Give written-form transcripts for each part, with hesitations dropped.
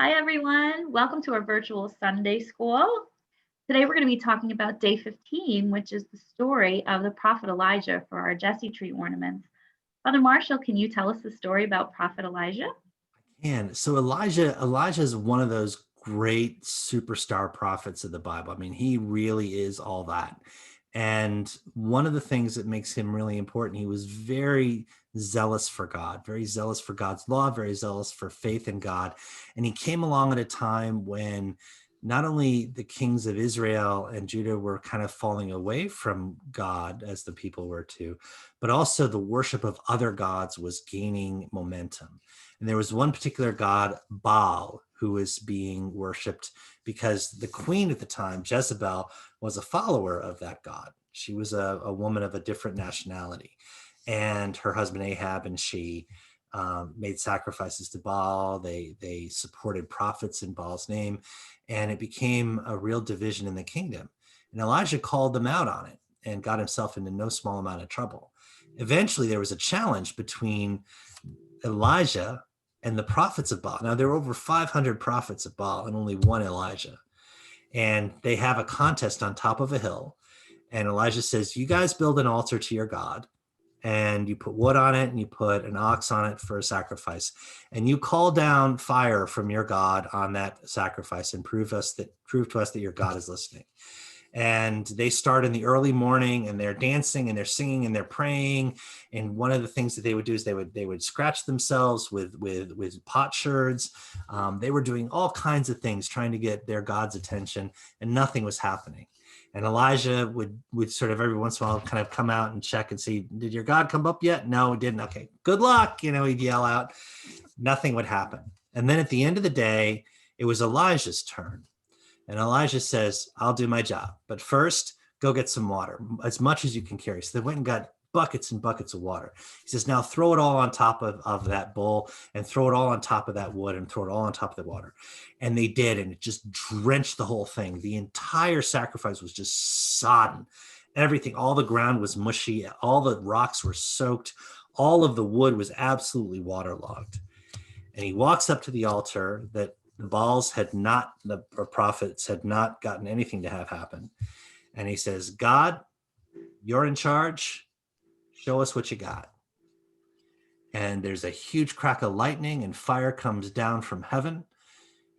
Hi, everyone. Welcome to our virtual Sunday school. Today, we're going to be talking about day 15, which is the story of the prophet Elijah for our Jesse tree ornaments. Father Marshall, can you tell us the story about Prophet Elijah? And so Elijah is one of those great superstar prophets of the Bible. I mean, he really is all that. And one of the things that makes him really important, he was very zealous for God, very zealous for God's law, very zealous for faith in God. And he came along at a time when not only the kings of Israel and Judah were kind of falling away from God as the people were too, but also the worship of other gods was gaining momentum. And there was one particular god, Baal, who was being worshipped because the queen at the time, Jezebel, was a follower of that god. She was a woman of a different nationality. And her husband Ahab and she made sacrifices to Baal. They supported prophets in Baal's name. And it became a real division in the kingdom. And Elijah called them out on it and got himself into no small amount of trouble. Eventually, there was a challenge between Elijah and the prophets of Baal. Now, there were over 500 prophets of Baal and only one Elijah. And they have a contest on top of a hill. And Elijah says, you guys build an altar to your God, and you put wood on it, and you put an ox on it for a sacrifice. And you call down fire from your God on that sacrifice and prove to us that your God is listening. And they start in the early morning, and they're dancing and they're singing and they're praying. And one of the things that they would do is they would scratch themselves with potsherds. They were doing all kinds of things trying to get their God's attention, and nothing was happening. And Elijah would sort of every once in a while kind of come out and check and see, did your God come up yet? No, it didn't. Okay, good luck. He'd yell out. Nothing would happen. And then at the end of the day, it was Elijah's turn. And Elijah says, I'll do my job. But first, go get some water, as much as you can carry. So they went and got buckets and buckets of water. He says, now throw it all on top of that bowl, and throw it all on top of that wood, and throw it all on top of the water. And they did, and it just drenched the whole thing. The entire sacrifice was just sodden. Everything, all the ground was mushy. All the rocks were soaked. All of the wood was absolutely waterlogged. And he walks up to the altar that the prophets had not gotten anything to have happen. And he says, God, you're in charge. Show us what you got. And there's a huge crack of lightning, and fire comes down from heaven,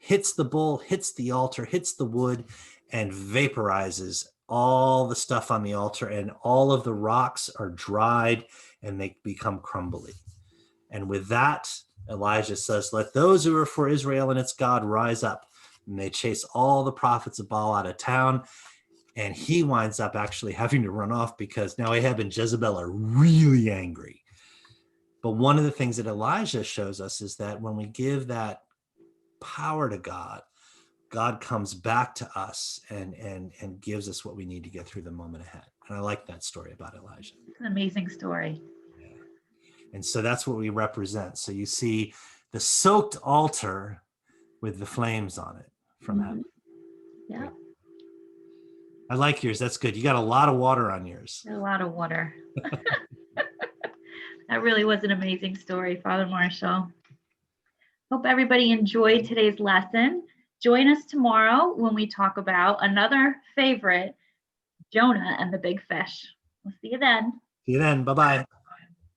hits the bull, hits the altar, hits the wood, and vaporizes all the stuff on the altar. And all of the rocks are dried and they become crumbly. And with that, Elijah says, let those who are for Israel and its God rise up. And they chase all the prophets of Baal out of town. And he winds up actually having to run off because now Ahab and Jezebel are really angry. But one of the things that Elijah shows us is that when we give that power to God, God comes back to us and gives us what we need to get through the moment ahead. And I like that story about Elijah. It's an amazing story. And so that's what we represent. So you see the soaked altar with the flames on it from heaven. Yeah. I like yours. That's good. You got a lot of water on yours. A lot of water. That really was an amazing story, Father Marshall. Hope everybody enjoyed today's lesson. Join us tomorrow when we talk about another favorite, Jonah and the big fish. We'll see you then. See you then. Bye-bye.